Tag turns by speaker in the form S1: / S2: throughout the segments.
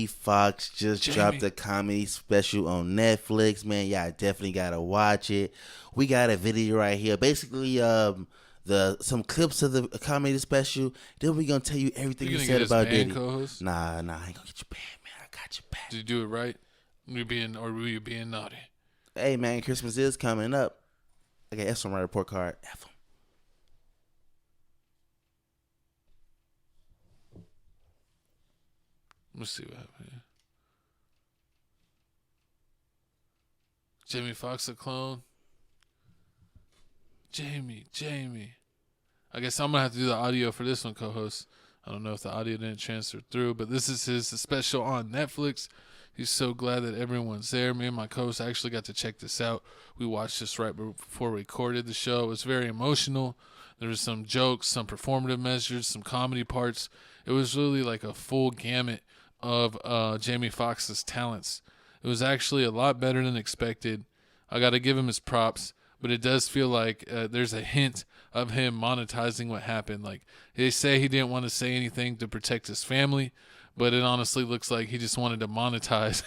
S1: Foxx just dropped a comedy special on Netflix, man. Yeah, I definitely gotta watch it. We got a video right here. Basically, the some clips of the comedy special. Then we gonna tell you everything
S2: You
S1: he
S2: gonna
S1: said
S2: get his
S1: about
S2: band
S1: Diddy.
S2: co-host?
S1: Nah, I ain't gonna get you banned, man. I got you back.
S2: Did you do it right? Were you being naughty?
S1: Hey, man, Christmas is coming up. I got F on my report card. F 'em.
S2: Let's see what happened here. Jamie Foxx a clone. Jamie. I guess I'm gonna have to do the audio for this one, co-host. I don't know if the audio didn't transfer through, but this is his special on Netflix. He's so glad that everyone's there. Me and my co-host actually got to check this out. We watched this right before we recorded the show. It was very emotional. There was some jokes, some performative measures, some comedy parts. It was really like a full gamut of Jamie Foxx's talents. It was actually a lot better than expected. I got to give him his props, but it does feel like there's a hint of him monetizing what happened. Like, they say he didn't want to say anything to protect his family, but it honestly looks like he just wanted to monetize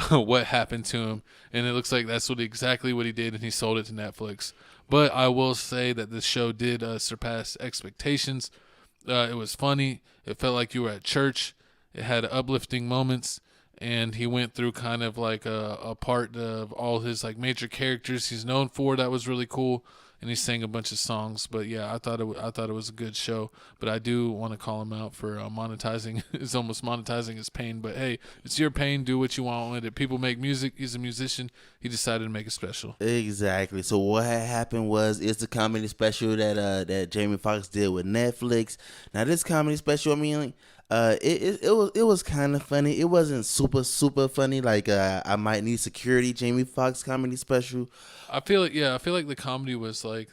S2: what happened to him, and it looks like that's exactly what he did, and he sold it to Netflix. But I will say that the show did surpass expectations. It was funny. It felt like you were at church. It had uplifting moments, and he went through kind of like a part of all his like major characters he's known for. That was really cool, and he sang a bunch of songs. But yeah, I thought it was a good show. But I do want to call him out for monetizing. It's almost monetizing his pain. But hey, it's your pain. Do what you want with it. People make music. He's a musician. He decided to make a special.
S1: Exactly. So what had happened was it's the comedy special that Jamie Foxx did with Netflix. Now this comedy special, I mean, it was kind of funny. It wasn't super funny. Like I Might Need Security, Jamie Foxx comedy special.
S2: I feel like the comedy was like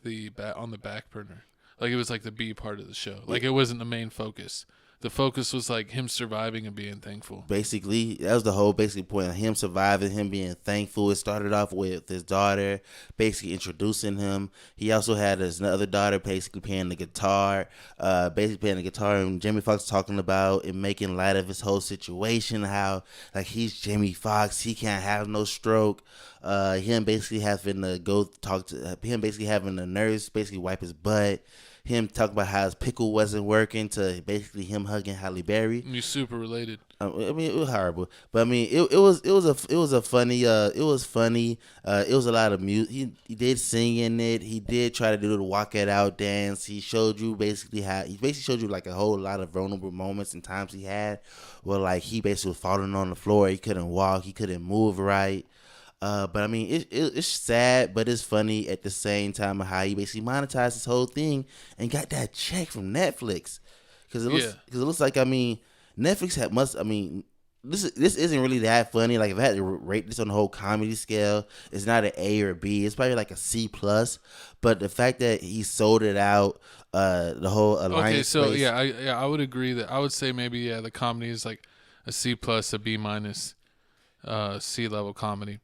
S2: on the back burner. Like it was like the B part of the show. Like it wasn't the main focus. The focus was like him surviving and being thankful.
S1: Basically, that was the whole basic point of him surviving, him being thankful. It started off with his daughter basically introducing him. He also had his other daughter basically playing the guitar, and Jamie Foxx talking about and making light of his whole situation, how like he's Jamie Foxx, he can't have no stroke. Him basically having to go talk to him, basically having the nurse basically wipe his butt. Him talking about how his pickle wasn't working, to basically him hugging Halle Berry.
S2: You super related.
S1: I mean, it was horrible, but I mean, it was funny. It was funny. It was a lot of music. He did sing in it. He did try to do the walk it out dance. He showed you like a whole lot of vulnerable moments and times he had where like he basically was falling on the floor. He couldn't walk. He couldn't move right. But I mean, it's sad, but it's funny at the same time of how he basically monetized this whole thing and got that check from Netflix. Because it looks like, I mean, Netflix this isn't really that funny. Like if I had to rate this on the whole comedy scale, it's not an A or B. It's probably like a C plus. But the fact that he sold it out, the whole alliance.
S2: Okay, so I would agree that I would say maybe the comedy is like a C plus, a B minus, C level comedy.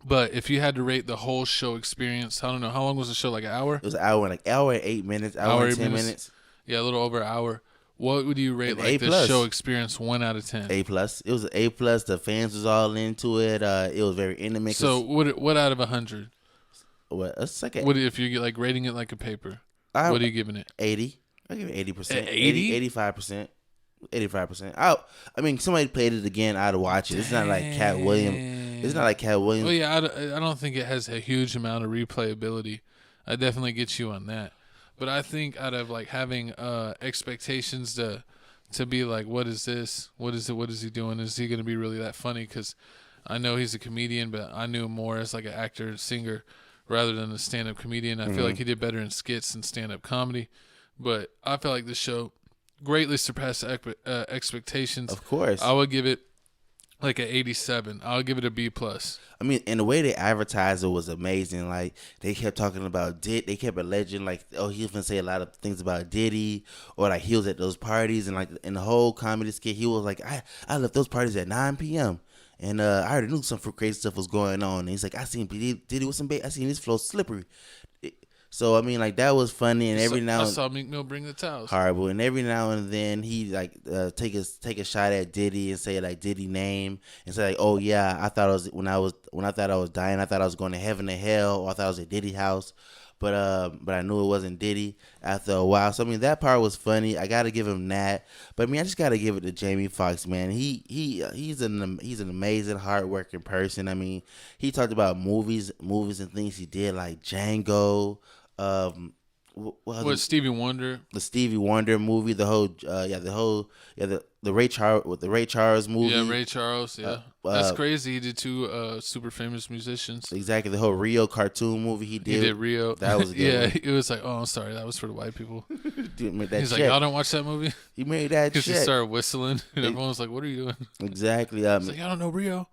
S2: But if you had to rate the whole show experience, I don't know, how long was the show? Like an hour?
S1: It was an hour and 8 minutes, hour and 10 minutes.
S2: Yeah, a little over an hour. What would you rate like this show experience 1 out of 10?
S1: A plus. It was an A plus. The fans was all into it. It was very intimate.
S2: So what out of 100?
S1: What? It's like
S2: what if you get like rating it like a paper? What are you giving it?
S1: 80. I give it 80%.
S2: 80?
S1: 85%. 85%. I mean, somebody played it again. I'd watch it. It's not like Cat Williams. It's not like Cat Williams.
S2: Well, yeah, I don't think it has a huge amount of replayability. I definitely get you on that. But I think out of like having expectations to be like, what is this? What is it? What is he doing? Is he going to be really that funny? Because I know he's a comedian, but I knew him more as like an actor, singer, rather than a stand-up comedian. I feel like he did better in skits than stand-up comedy. But I feel like this show greatly surpassed expectations.
S1: Of course.
S2: I would give it like an 87. I'll give it a B plus.
S1: I mean, and the way they advertised it was amazing. Like they kept talking about they kept alleging like, oh, he was gonna say a lot of things about Diddy, or like he was at those parties, and like in the whole comedy skit, he was like, I left those parties at 9 p.m. and I already knew some crazy stuff was going on. And he's like, I seen Diddy with some bait. I seen his flow slippery. So I mean, like that was funny, and every now
S2: I
S1: and
S2: saw Meek Mill bring the towels.
S1: horrible, and every now and then he like take a shot at Diddy and say like Diddy name and say like, oh yeah, I thought I was when I thought I was dying, I thought I was going to heaven or hell, or I thought I was at Diddy house. But I knew it wasn't Diddy after a while. So I mean that part was funny. I gotta give him that. But I mean I just gotta give it to Jamie Foxx, man. He's an amazing, hardworking person. I mean he talked about movies and things he did like Django.
S2: What Stevie Wonder?
S1: The Stevie Wonder movie, the Ray Charles movie.
S2: Yeah, Ray Charles. Yeah, that's crazy. He did two super famous musicians.
S1: Exactly, the whole Rio cartoon movie he did.
S2: He did Rio.
S1: That was a good.
S2: Yeah,
S1: one.
S2: it was like, oh, I'm sorry, that was for the white people.
S1: Dude made that
S2: He's
S1: check.
S2: like, y'all don't watch that movie
S1: He made that
S2: because he
S1: check.
S2: started whistling, and everyone was like, "What are you doing?"
S1: Exactly.
S2: He's like, y'all don't know Rio.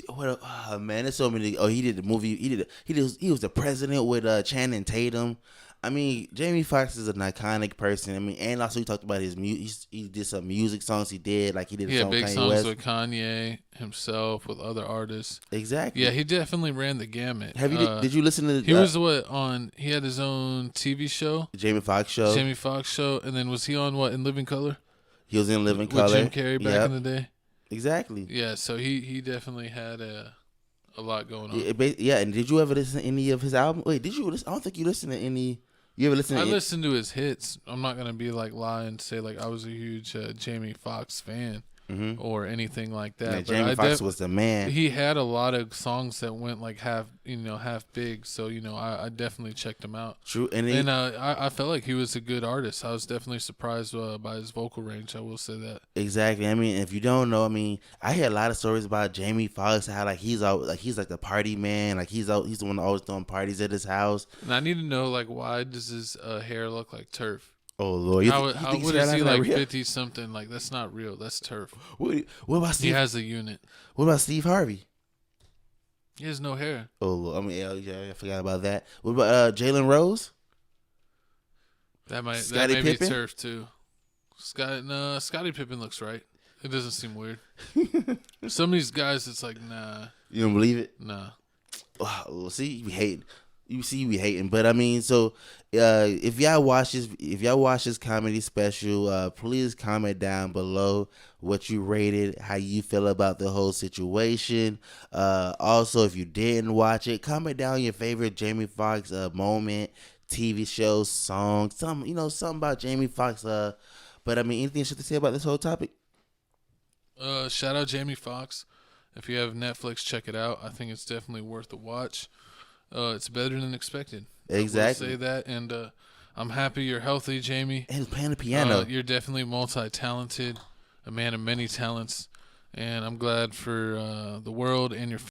S1: What? Man, there's so many. Oh, he did the movie. He was the president with Channing Tatum. I mean, Jamie Foxx is an iconic person. I mean, and also he talked about his music. He did some music songs he did, like he did.
S2: He had big
S1: Kanye
S2: songs
S1: West.
S2: with Kanye himself, with other artists.
S1: Exactly.
S2: Yeah, he definitely ran the gamut.
S1: Have you? Did you listen to?
S2: He was on. He had his own TV show,
S1: Jamie Foxx show.
S2: Jamie Foxx show, and then was he on what in Living Color?
S1: He was in Living
S2: with
S1: Color
S2: Jim Carrey back in the day.
S1: Exactly.
S2: Yeah, so he definitely had a lot going on.
S1: Yeah, and did you ever listen to any of his album? Wait, did you listen? I don't think you listened to any. You ever listen to
S2: I listened to his hits. I'm not going to be like lie and say like I was a huge Jamie Foxx fan or anything like that.
S1: Yeah,
S2: but
S1: Jamie Foxx was the man.
S2: He had a lot of songs that went like half big. So, I definitely checked him out.
S1: True.
S2: And I felt like he was a good artist. I was definitely surprised by his vocal range. I will say that.
S1: Exactly. I mean, if you don't know, I mean, I hear a lot of stories about Jamie Foxx, how like he's like the party man, like he's the one always throwing parties at his house.
S2: And I need to know like why does his hair look like turf?
S1: Oh Lord!
S2: What is he like 50 something? Like that's not real. That's turf.
S1: What about Steve?
S2: He has a unit.
S1: What about Steve Harvey?
S2: He has no hair.
S1: Oh Lord! I mean, yeah, I forgot about that. What about Jalen Rose?
S2: That might
S1: Scottie
S2: be
S1: Pippen?
S2: turf too. Scottie Pippen looks right. It doesn't seem weird. Some of these guys, it's like nah.
S1: You don't believe it?
S2: Nah.
S1: Wow. See, you be hating. You see, you be hating. But I mean, so if y'all watch this comedy special, please comment down below what you rated, how you feel about the whole situation. Also, if you didn't watch it, comment down your favorite Jamie Foxx moment, TV show, song, something about Jamie Foxx. But I mean, anything you should say about this whole topic?
S2: Shout out Jamie Foxx. If you have Netflix, check it out. I think it's definitely worth a watch. It's better than expected.
S1: Exactly.
S2: I will say that, and I'm happy you're healthy, Jamie.
S1: And playing the piano.
S2: You're definitely multi-talented, a man of many talents, and I'm glad for the world and your